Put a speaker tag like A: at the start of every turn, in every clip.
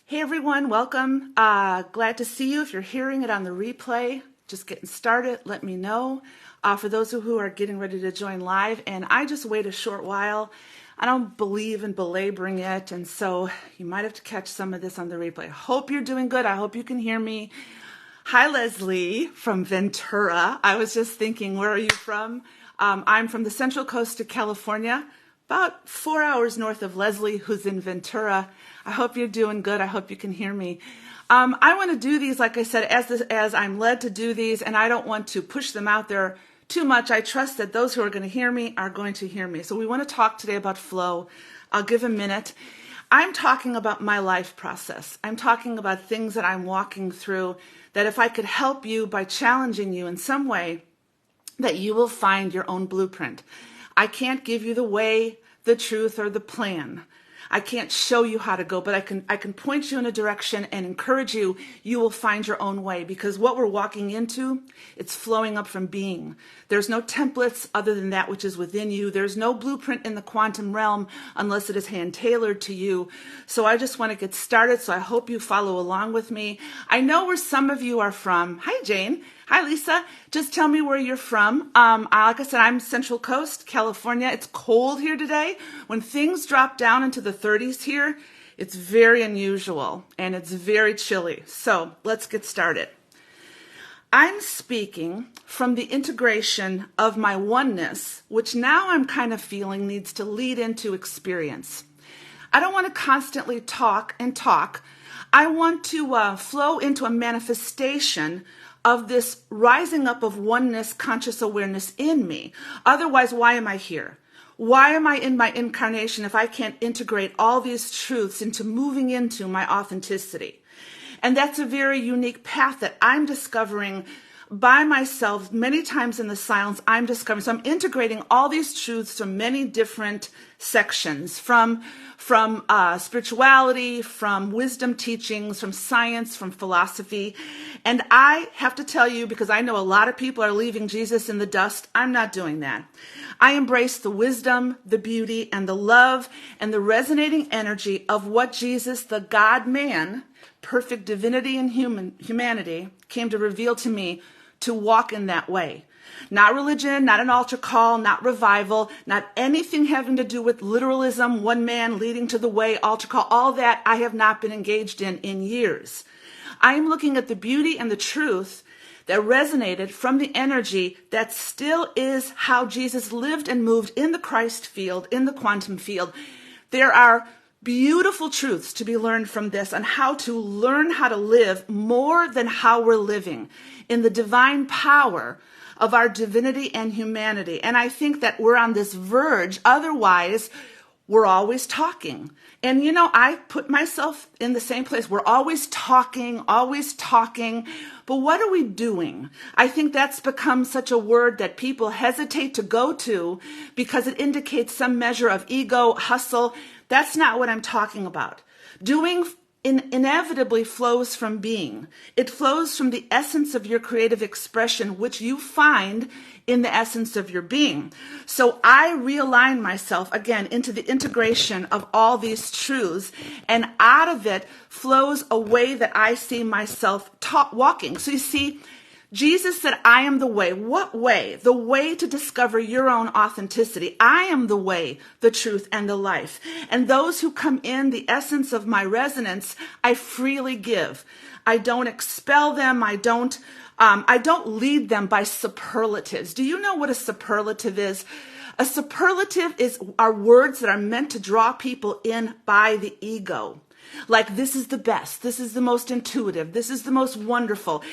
A: Hey everyone, welcome. Glad to see you. If you're hearing it on the replay, just getting started, let me know. For those who are getting ready to join live, and I just wait a short while. I don't believe in belaboring it, and so you might have to catch some of this on the replay. Hope you're doing good. I hope you can hear me. Hi, Leslie from Ventura. I was just thinking, where are you from? I'm from the Central Coast of California, about 4 hours north of Leslie, who's in Ventura. I hope you're doing good. I hope you can hear me. I want to do these, like I said, as I'm led to do these, and I don't want to push them out there too much. I trust that those who are going to hear me are going to hear me. So we want to talk today about flow. I'll give a minute. I'm talking about my life process. I'm talking about things that I'm walking through, that if I could help you by challenging you in some way, that you will find your own blueprint. I can't give you the way, the truth, or the plan. I can't show you how to go, but I can point you in a direction and encourage you. You will find your own way, because what we're walking into, it's flowing up from being. There's no templates other than that which is within you. There's no blueprint in the quantum realm unless it is hand-tailored to you. So I just want to get started, so I hope you follow along with me. I know where some of you are from. Hi, Jane. Hi, Lisa. Just tell me where you're from. Like I said, I'm Central Coast, California. It's cold here today. When things drop down into the 30s here, it's very unusual and it's very chilly. So let's get started. I'm speaking from the integration of my oneness, which now I'm kind of feeling needs to lead into experience. I don't want to constantly talk and talk. I want to flow into a manifestation of this rising up of oneness, conscious awareness in me. Otherwise, why am I here? Why am I in my incarnation if I can't integrate all these truths into moving into my authenticity? And that's a very unique path that I'm discovering by myself. Many times in the silence, I'm discovering. So I'm integrating all these truths from many different sections, from spirituality, from wisdom teachings, from science, from philosophy. And I have to tell you, because I know a lot of people are leaving Jesus in the dust, I'm not doing that. I embrace the wisdom, the beauty, and the love, and the resonating energy of what Jesus, the God-man, perfect divinity and humanity, came to reveal to me to walk in that way. Not religion, not an altar call, not revival, not anything having to do with literalism, one man leading to the way, altar call, all that I have not been engaged in years. I am looking at the beauty and the truth that resonated from the energy that still is how Jesus lived and moved in the Christ field, in the quantum field. There are beautiful truths to be learned from this on how to learn how to live more than how we're living in the divine power of our divinity and humanity. And I think that we're on this verge. Otherwise, we're always talking. And I put myself in the same place. We're always talking. But what are we doing? I think that's become such a word that people hesitate to go to because it indicates some measure of ego, hustle. That's not what I'm talking about. Doing inevitably flows from being. It flows from the essence of your creative expression, which you find in the essence of your being. So I realign myself again into the integration of all these truths, and out of it flows a way that I see myself walking. So you see, Jesus said, I am the way. What way? The way to discover your own authenticity. I am the way, the truth, and the life. And those who come in the essence of my resonance, I freely give. I don't expel them. I don't lead them by superlatives. Do you know what a superlative is? A superlative are words that are meant to draw people in by the ego. Like, this is the best, this is the most intuitive, this is the most wonderful.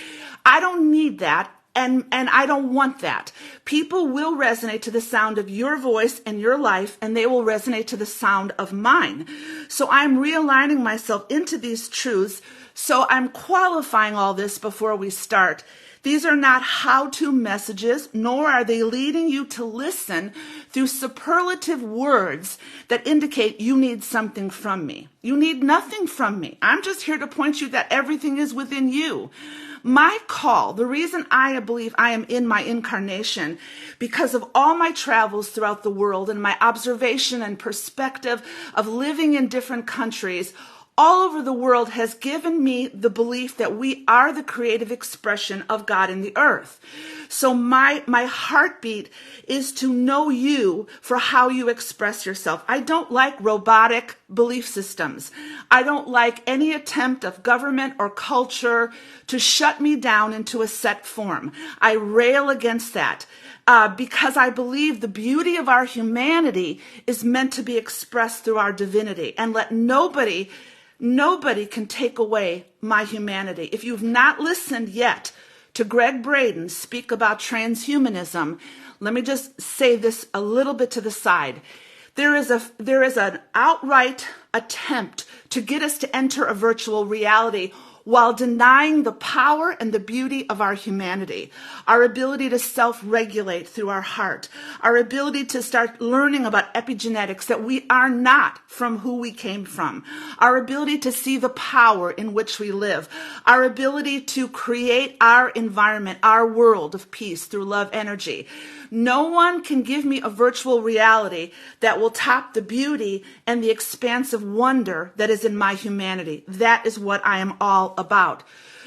A: I don't need that, and I don't want that. People will resonate to the sound of your voice and your life, and they will resonate to the sound of mine. So I'm realigning myself into these truths, so I'm qualifying all this before we start. These are not how-to messages, nor are they leading you to listen through superlative words that indicate you need something from me. You need nothing from me. I'm just here to point you that everything is within you. My call, the reason I believe I am in my incarnation, because of all my travels throughout the world and my observation and perspective of living in different countries, all over the world has given me the belief that we are the creative expression of God in the earth. So my heartbeat is to know you for how you express yourself. I don't like robotic belief systems. I don't like any attempt of government or culture to shut me down into a set form. I rail against that. Because I believe the beauty of our humanity is meant to be expressed through our divinity, and let nobody can take away my humanity. If you've not listened yet to Gregg Braden speak about transhumanism, let me just say this a little bit to the side. There is an outright attempt to get us to enter a virtual reality while denying the power and the beauty of our humanity, our ability to self-regulate through our heart, our ability to start learning about epigenetics, that we are not from who we came from, our ability to see the power in which we live, our ability to create our environment, our world of peace through love energy. No one can give me a virtual reality that will top the beauty and the expansive wonder that is in my humanity. That is what I am all about.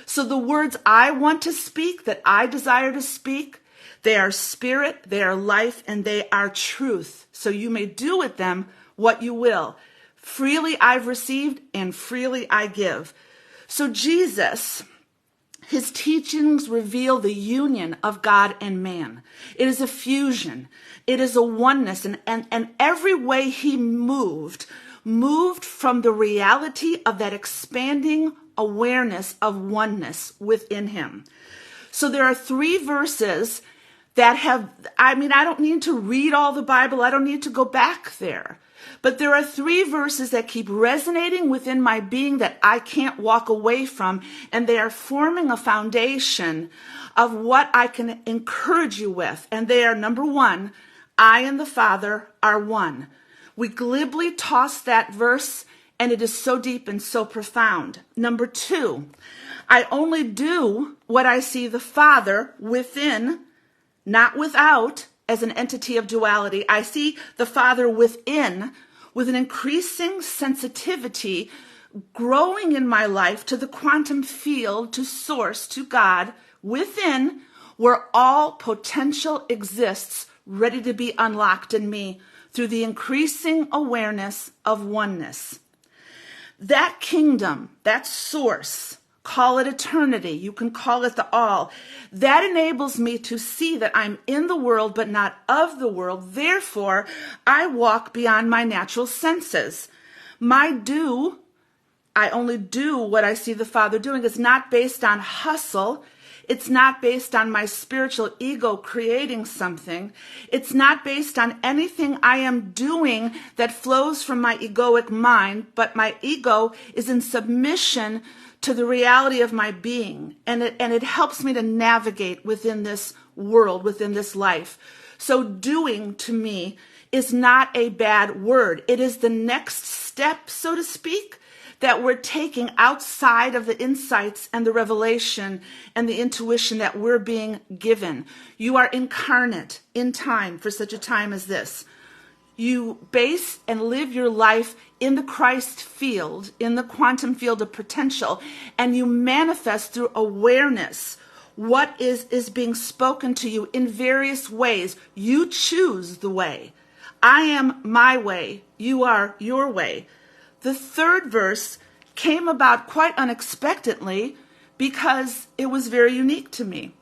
A: So the words I want to speak, that I desire to speak, they are spirit, they are life, and they are truth. So you may do with them what you will. Freely I've received, and freely I give. So Jesus, his teachings reveal the union of God and man. It is a fusion. It is a oneness. And every way he moved from the reality of that expanding awareness of oneness within him. So there are 3 verses that I don't need to read all the Bible. I don't need to go back there. But there are 3 verses that keep resonating within my being that I can't walk away from, and they are forming a foundation of what I can encourage you with. And they are, number 1, I and the Father are one. We glibly toss that verse, and it is so deep and so profound. Number 2, I only do what I see the Father within, not without, as an entity of duality. I see the Father within, with an increasing sensitivity growing in my life to the quantum field, to source, to God within, where all potential exists, ready to be unlocked in me through the increasing awareness of oneness. That kingdom, that source, call it eternity, you can call it the all, that enables me to see that I'm in the world but not of the world. Therefore, I walk beyond my natural senses. I only do what I see the Father doing. It's not based on hustle. It's not based on my spiritual ego creating something. It's not based on anything I am doing that flows from my egoic mind, but my ego is in submission to the reality of my being. And it helps me to navigate within this world, within this life. So doing to me is not a bad word. It is the next step, so to speak, that we're taking outside of the insights and the revelation and the intuition that we're being given. You are incarnate in time for such a time as this. You base and live your life in the Christ field, in the quantum field of potential, and you manifest through awareness what is being spoken to you in various ways. You choose the way. I am my way. You are your way. The 3rd verse came about quite unexpectedly because it was very unique to me.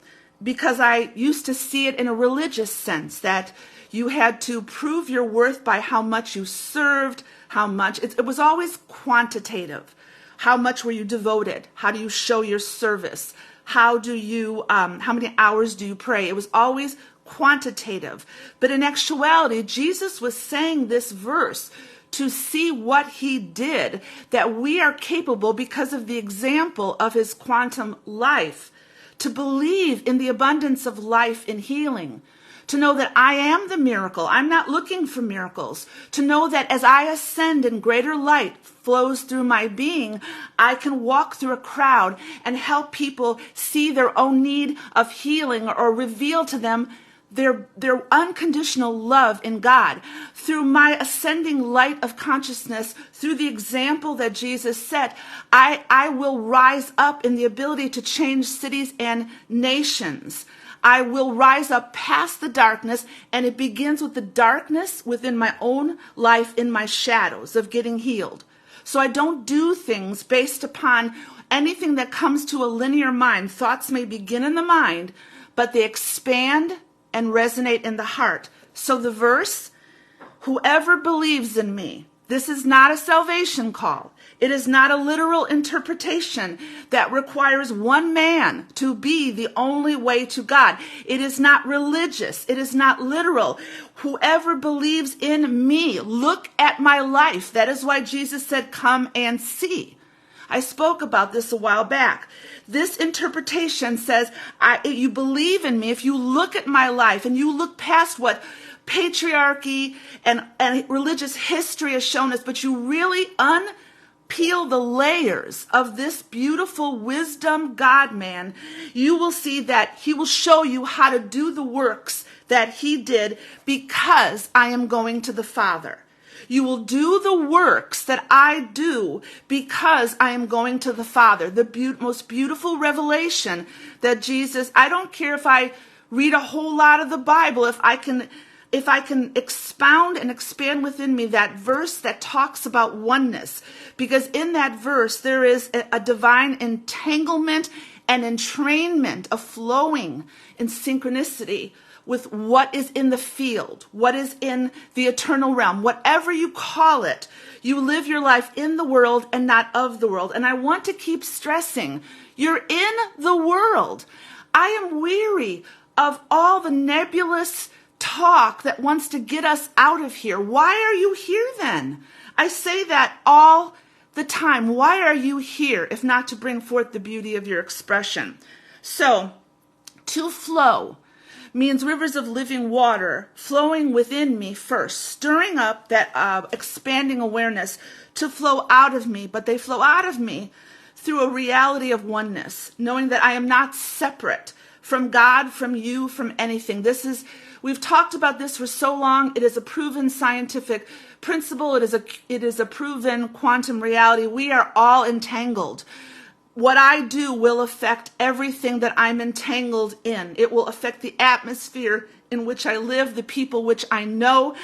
A: Because I used to see it in a religious sense, that you had to prove your worth by how much you served, how much. It was always quantitative. How much were you devoted? How do you show your service? How many hours do you pray? It was always quantitative. But in actuality, Jesus was saying this verse to see what he did, that we are capable, because of the example of his quantum life, to believe in the abundance of life and healing, to know that I am the miracle. I'm not looking for miracles. To know that as I ascend and greater light flows through my being, I can walk through a crowd and help people see their own need of healing, or reveal to them their unconditional love in God. Through my ascending light of consciousness, through the example that Jesus set, I will rise up in the ability to change cities and nations. I will rise up past the darkness, and it begins with the darkness within my own life, in my shadows of getting healed. So I don't do things based upon anything that comes to a linear mind. Thoughts may begin in the mind, but they expand and resonate in the heart. So the verse, whoever believes in me, this is not a salvation call. It is not a literal interpretation that requires one man to be the only way to God. It is not religious. It is not literal. Whoever believes in me, look at my life. That is why Jesus said, come and see. I spoke about this a while back. This interpretation says, you believe in me if you look at my life and you look past what patriarchy and religious history has shown us, but you really unpeel the layers of this beautiful wisdom God-man, you will see that he will show you how to do the works that he did because I am going to the Father. You will do the works that I do because I am going to the Father. The most beautiful revelation that Jesus, I don't care if I read a whole lot of the Bible, if I can expound and expand within me that verse that talks about oneness, because in that verse there is a divine entanglement and entrainment of flowing in synchronicity with what is in the field, what is in the eternal realm, whatever you call it. You live your life in the world and not of the world. And I want to keep stressing, you're in the world. I am weary of all the nebulous talk that wants to get us out of here. Why are you here then? I say that all the time. Why are you here if not to bring forth the beauty of your expression? So, to flow means rivers of living water flowing within me first, stirring up that expanding awareness to flow out of me, but they flow out of me through a reality of oneness, knowing that I am not separate from God, from you, from anything. We've talked about this for so long. It is a proven scientific principle. It is a proven quantum reality. We are all entangled. What I do will affect everything that I'm entangled in. It will affect the atmosphere in which I live, the people which I know.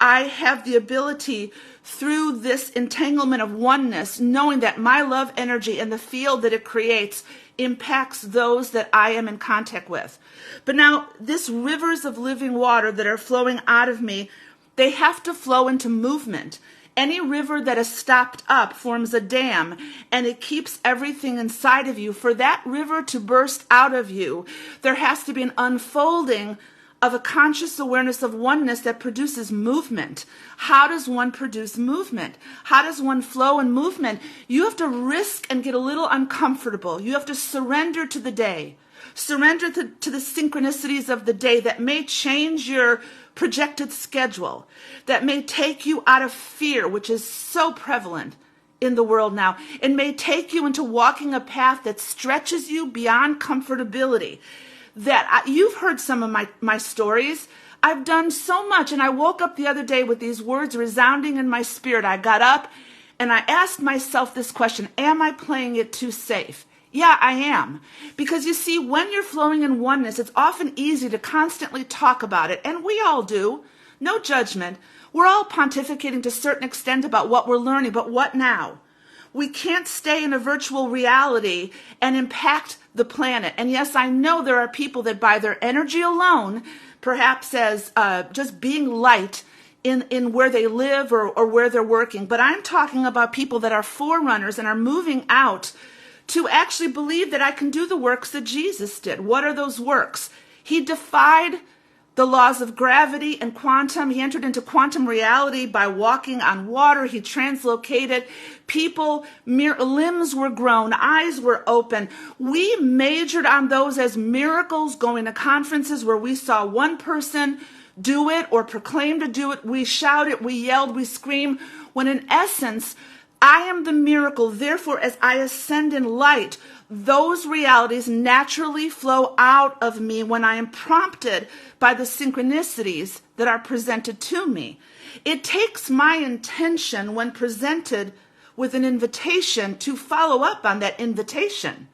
A: I have the ability through this entanglement of oneness, knowing that my love energy and the field that it creates impacts those that I am in contact with. But now, this rivers of living water that are flowing out of me, they have to flow into movement. Any river that is stopped up forms a dam, and it keeps everything inside of you. For that river to burst out of you, there has to be an unfolding of a conscious awareness of oneness that produces movement. How does one produce movement? How does one flow in movement? You have to risk and get a little uncomfortable. You have to surrender to the day. Surrender to the synchronicities of the day that may change your projected schedule, that may take you out of fear, which is so prevalent in the world now. It may take you into walking a path that stretches you beyond comfortability. You've heard some of my stories. I've done so much, and I woke up the other day with these words resounding in my spirit. I got up and I asked myself this question: am I playing it too safe? Yeah, I am. Because you see, when you're flowing in oneness, it's often easy to constantly talk about it, and we all do. No judgment. We're all pontificating to a certain extent about what we're learning, but what now? We can't stay in a virtual reality and impact the planet. And yes, I know there are people that by their energy alone, perhaps as just being light in where they live or where they're working, but I'm talking about people that are forerunners and are moving out to actually believe that I can do the works that Jesus did. What are those works? He defied the laws of gravity and quantum. He entered into quantum reality by walking on water. He translocated people. Limbs were grown. Eyes were open. We majored on those as miracles, going to conferences where we saw one person do it or proclaim to do it. We shouted, we yelled, we screamed, when in essence, I am the miracle. Therefore, as I ascend in light, those realities naturally flow out of me when I am prompted by the synchronicities that are presented to me. It takes my intention when presented with an invitation to follow up on that invitation.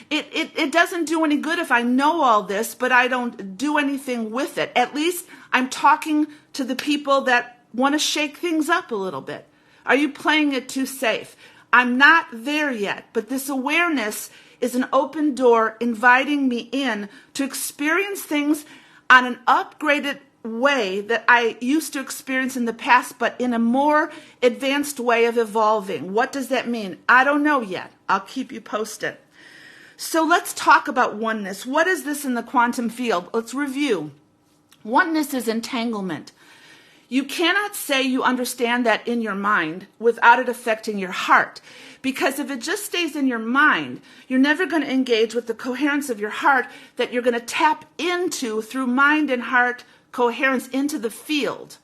A: It doesn't do any good if I know all this, but I don't do anything with it. At least I'm talking to the people that want to shake things up a little bit. Are you playing it too safe? I'm not there yet, but this awareness is an open door inviting me in to experience things on an upgraded way that I used to experience in the past, but in a more advanced way of evolving. What does that mean? I don't know yet. I'll keep you posted. So let's talk about oneness. What is this in the quantum field? Let's review. Oneness is entanglement. You cannot say you understand that in your mind without it affecting your heart. Because if it just stays in your mind, you're never going to engage with the coherence of your heart that you're going to tap into through mind and heart coherence into the field.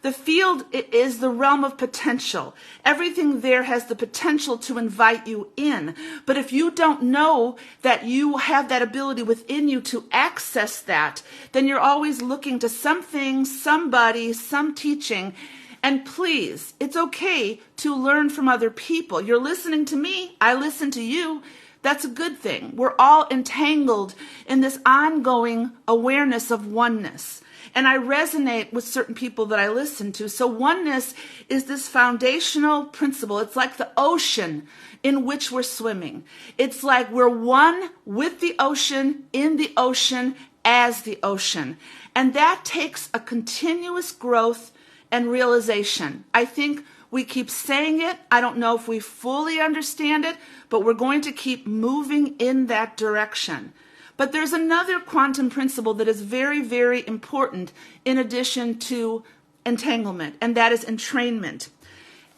A: The field is the realm of potential. Everything there has the potential to invite you in. But if you don't know that you have that ability within you to access that, then you're always looking to something, somebody, some teaching. And please, it's okay to learn from other people. You're listening to me. I listen to you. That's a good thing. We're all entangled in this ongoing awareness of oneness. And I resonate with certain people that I listen to. So oneness is this foundational principle. It's like the ocean in which we're swimming. It's like we're one with the ocean, in the ocean, as the ocean. And that takes a continuous growth and realization. I think we keep saying it. I don't know if we fully understand it, but we're going to keep moving in that direction. But there's another quantum principle that is very, very important in addition to entanglement, and that is entrainment.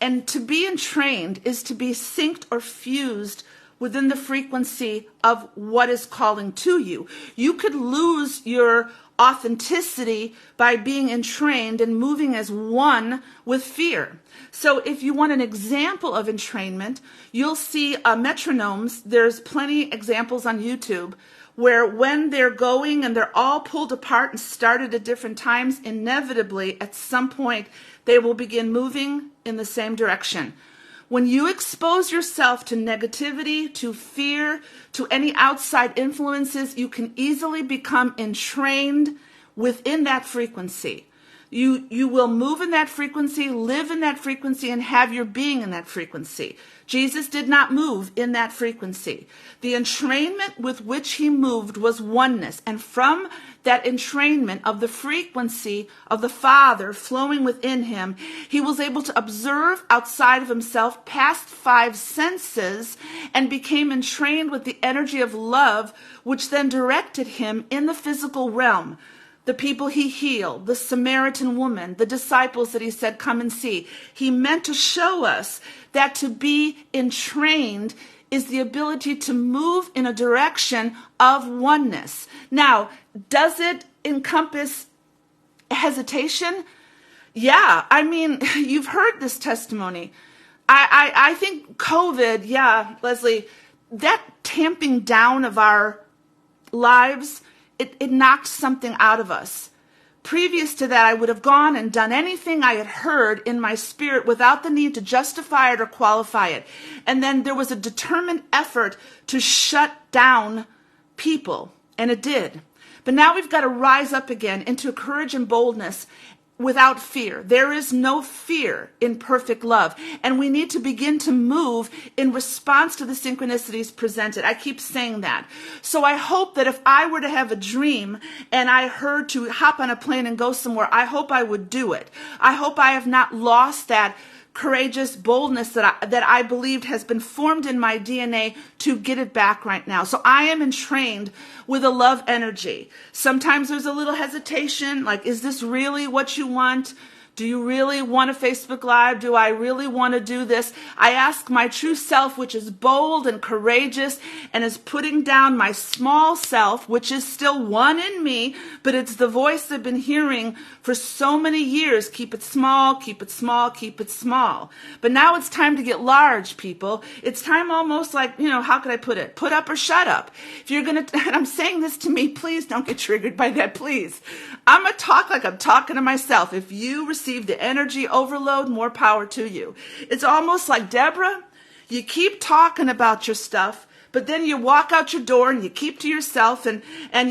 A: And to be entrained is to be synced or fused within the frequency of what is calling to you. You could lose your authenticity by being entrained and moving as one with fear. So if you want an example of entrainment, you'll see metronomes. There's plenty examples on YouTube where when they're going and they're all pulled apart and started at different times, inevitably at some point they will begin moving in the same direction. When you expose yourself to negativity, to fear, to any outside influences, you can easily become entrained within that frequency. You will move in that frequency, live in that frequency, and have your being in that frequency. Jesus did not move in that frequency. The entrainment with which he moved was oneness. And from that entrainment of the frequency of the Father flowing within him, he was able to observe outside of himself past five senses and became entrained with the energy of love, which then directed him in the physical realm. The people he healed, the Samaritan woman, the disciples that he said, come and see. He meant to show us that to be entrained is the ability to move in a direction of oneness. Now, does it encompass hesitation? Yeah, I mean, you've heard this testimony. I think COVID, yeah, Leslie, that tamping down of our lives, it knocked something out of us. Previous to that, I would have gone and done anything I had heard in my spirit without the need to justify it or qualify it. And then there was a determined effort to shut down people, and it did. But now we've got to rise up again into courage and boldness without fear. There is no fear in perfect love. And we need to begin to move in response to the synchronicities presented. I keep saying that. So I hope that if I were to have a dream and I heard to hop on a plane and go somewhere, I hope I would do it. I hope I have not lost that courageous boldness that I believed has been formed in my DNA to get it back right now. So I am entrained with a love energy. Sometimes there's a little hesitation, like, is this really what you want? Do you really want a Facebook Live? Do I really want to do this? I ask my true self, which is bold and courageous and is putting down my small self, which is still one in me, but it's the voice I've been hearing for so many years. Keep it small, keep it small, keep it small. But now it's time to get large, people. It's time almost like, how could I put it? Put up or shut up. If you're going to, and I'm saying this to me, please don't get triggered by that, please. I'm going to talk like I'm talking to myself. If you receive the energy overload, more power to you. It's almost like, Deborah, you keep talking about your stuff, but then you walk out your door and you keep to yourself and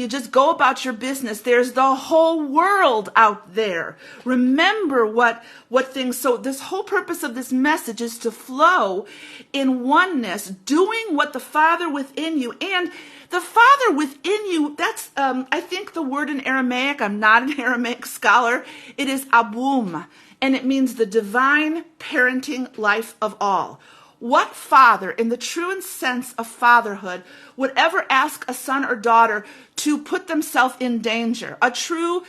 A: you just go about your business. There's the whole world out there. Remember what things, so this whole purpose of this message is to flow in oneness, doing what the Father within you, and the Father within you, that's, I think the word in Aramaic, I'm not an Aramaic scholar, it is abum, and it means the divine parenting life of all. What father, in the true sense of fatherhood, would ever ask a son or daughter to put themselves in danger? A true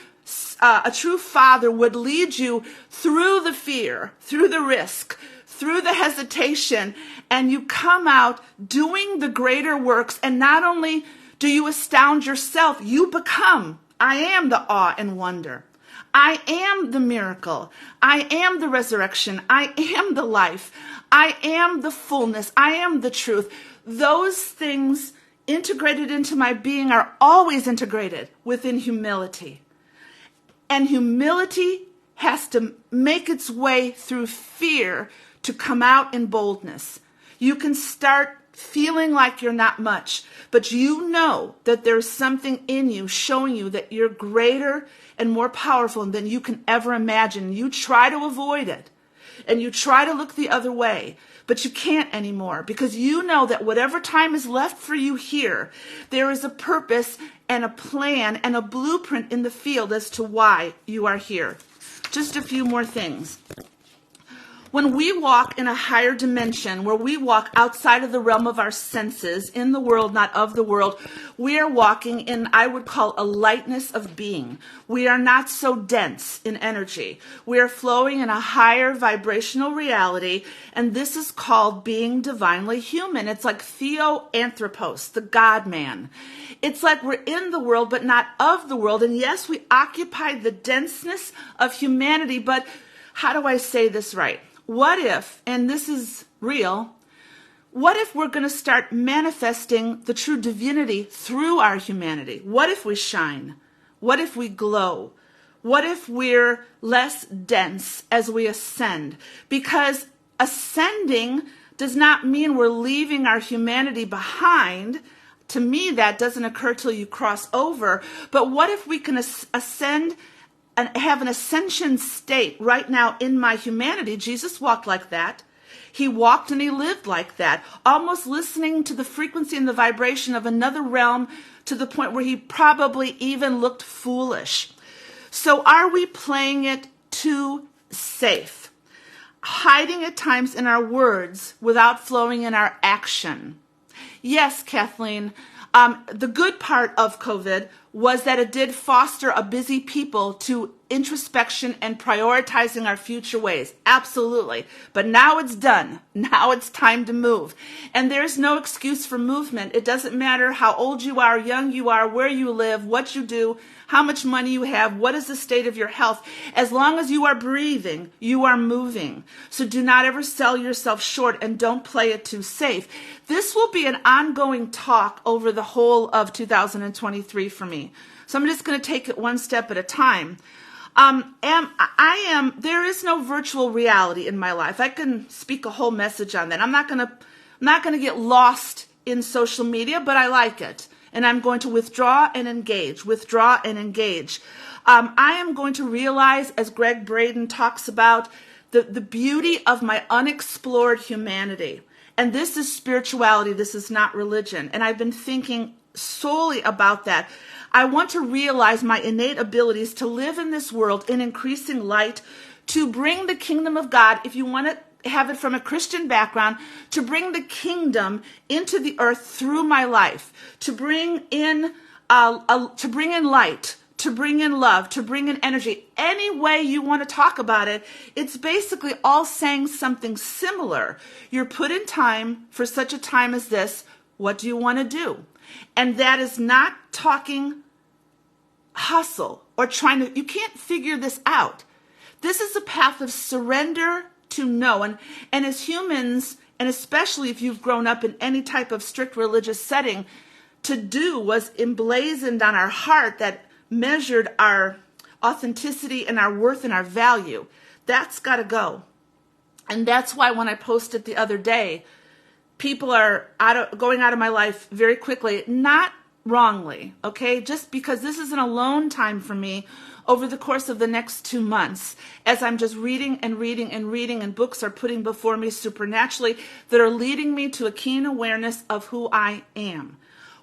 A: father would lead you through the fear, through the risk, through the hesitation, and you come out doing the greater works. And not only do you astound yourself, you become, I am the awe and wonder. I am the miracle. I am the resurrection. I am the life. I am the fullness. I am the truth. Those things integrated into my being are always integrated within humility. And humility has to make its way through fear to come out in boldness. You can start feeling like you're not much, but you know that there's something in you showing you that you're greater and more powerful than you can ever imagine. You try to avoid it and you try to look the other way, but you can't anymore because you know that whatever time is left for you here, there is a purpose and a plan and a blueprint in the field as to why you are here. Just a few more things. When we walk in a higher dimension, where we walk outside of the realm of our senses, in the world, not of the world, we are walking in, I would call, a lightness of being. We are not so dense in energy. We are flowing in a higher vibrational reality, and this is called being divinely human. It's like theoanthropos, the God-man. It's like we're in the world, but not of the world. And yes, we occupy the denseness of humanity, but how do I say this right? What if, and this is real, what if we're going to start manifesting the true divinity through our humanity? What if we shine? What if we glow? What if we're less dense as we ascend? Because ascending does not mean we're leaving our humanity behind. To me, that doesn't occur till you cross over. But what if we can ascend and have an ascension state right now in my humanity? Jesus walked like that. He walked and he lived like that, almost listening to the frequency and the vibration of another realm to the point where he probably even looked foolish. So are we playing it too safe? Hiding at times in our words without flowing in our action? Yes, Kathleen, the good part of COVID was that it did foster a busy people to introspection and prioritizing our future ways. Absolutely. But now it's done. Now it's time to move. And there's no excuse for movement. It doesn't matter how old you are, young you are, where you live, what you do, how much money you have, what is the state of your health. As long as you are breathing, you are moving. So do not ever sell yourself short and don't play it too safe. This will be an ongoing talk over the whole of 2023 for me. So I'm just going to take it one step at a time. There is no virtual reality in my life. I can speak a whole message on that. I'm not going to get lost in social media, but I like it. And I'm going to withdraw and engage. I am going to realize, as Greg Braden talks about, the beauty of my unexplored humanity. And this is spirituality. This is not religion. And I've been thinking solely about that. I want to realize my innate abilities to live in this world in increasing light, to bring the kingdom of God, if you want to have it from a Christian background, to bring the kingdom into the earth through my life, to bring in light, to bring in love, to bring in energy. Any way you want to talk about it, it's basically all saying something similar. You're put in time for such a time as this. What do you want to do? And that is not talking hustle or trying to, you can't figure this out. This is a path of surrender to know. And as humans, and especially if you've grown up in any type of strict religious setting, to do was emblazoned on our heart that measured our authenticity and our worth and our value. That's got to go. And that's why when I posted the other day, people are going out of my life very quickly, not wrongly, okay? Just because this is an alone time for me over the course of the next 2 months, as I'm just reading and reading and reading, and books are putting before me supernaturally that are leading me to a keen awareness of who I am.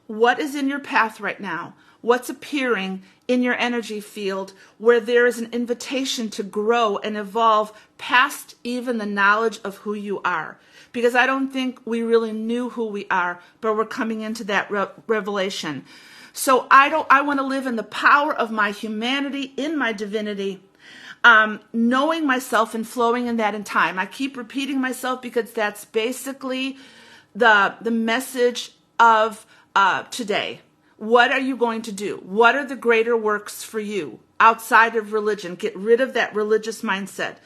A: What is in your path right now? What's appearing in your energy field where there is an invitation to grow and evolve past even the knowledge of who you are? Because I don't think we really knew who we are, but we're coming into that revelation. So I want to live in the power of my humanity, in my divinity, knowing myself and flowing in that in time. I keep repeating myself because that's basically the message of today. What are you going to do? What are the greater works for you outside of religion? Get rid of that religious mindset.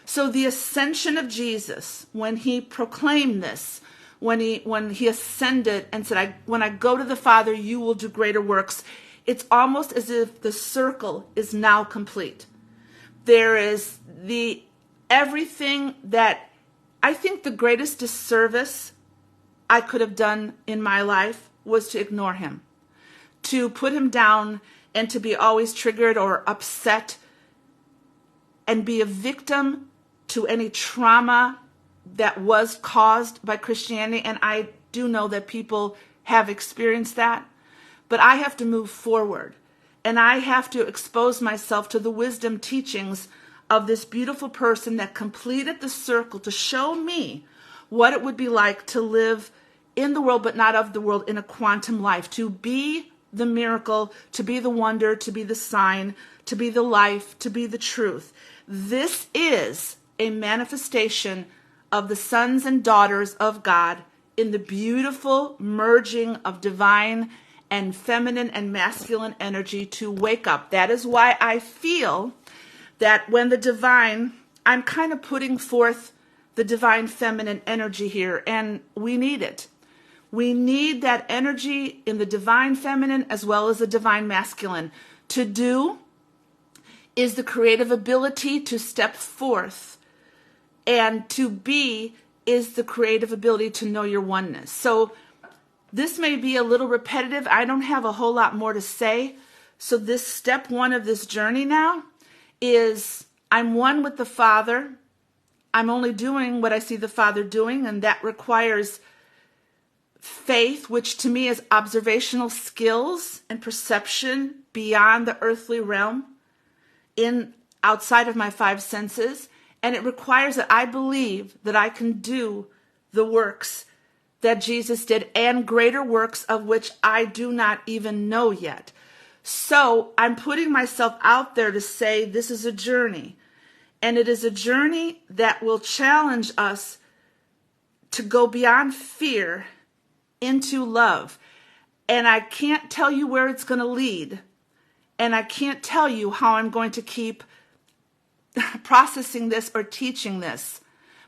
A: So the ascension of Jesus, when he proclaimed this, when he ascended and said, when I go to the Father, you will do greater works, it's almost as if the circle is now complete. There is everything that I think the greatest disservice I could have done in my life was to ignore him, to put him down and to be always triggered or upset and be a victim to any trauma that was caused by Christianity. And I do know that people have experienced that, but I have to move forward and I have to expose myself to the wisdom teachings of this beautiful person that completed the circle to show me what it would be like to live in the world, but not of the world, in a quantum life, to be the miracle, to be the wonder, to be the sign, to be the life, to be the truth. This is a manifestation of the sons and daughters of God in the beautiful merging of divine and feminine and masculine energy to wake up. That is why I feel that when the divine, I'm kind of putting forth the divine feminine energy here, and we need it. We need that energy in the divine feminine as well as the divine masculine. To do is the creative ability to step forth, and to be is the creative ability to know your oneness. So this may be a little repetitive. I don't have a whole lot more to say. So this step one of this journey now is I'm one with the Father. I'm only doing what I see the Father doing, and that requires faith, which to me is observational skills and perception beyond the earthly realm, outside of my five senses. And it requires that I believe that I can do the works that Jesus did and greater works of which I do not even know yet. So I'm putting myself out there to say this is a journey. And it is a journey that will challenge us to go beyond fear into love. And I can't tell you where it's going to lead. And I can't tell you how I'm going to keep processing this or teaching this.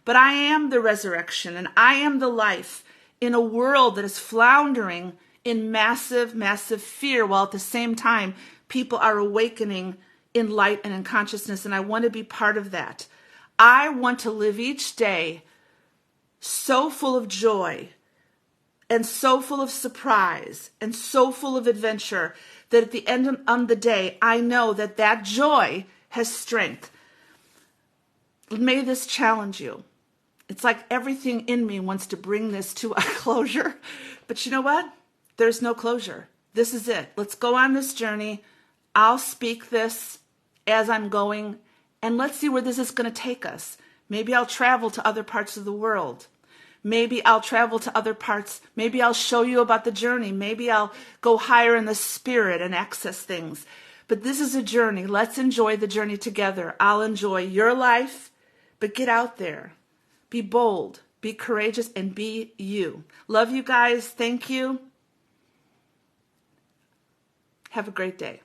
A: But I am the resurrection and I am the life in a world that is floundering in massive, massive fear, while at the same time people are awakening in light and in consciousness. And I want to be part of that. I want to live each day so full of joy and so full of surprise and so full of adventure that at the end of the day, I know that that joy has strength. May this challenge you. It's like everything in me wants to bring this to a closure. But you know what? There's no closure. This is it. Let's go on this journey. I'll speak this as I'm going, and let's see where this is going to take us. Maybe I'll travel to other parts of the world. Maybe I'll travel to other parts. Maybe I'll show you about the journey. Maybe I'll go higher in the spirit and access things. But this is a journey. Let's enjoy the journey together. I'll enjoy your life, but get out there. Be bold, be courageous, and be you. Love you guys. Thank you. Have a great day.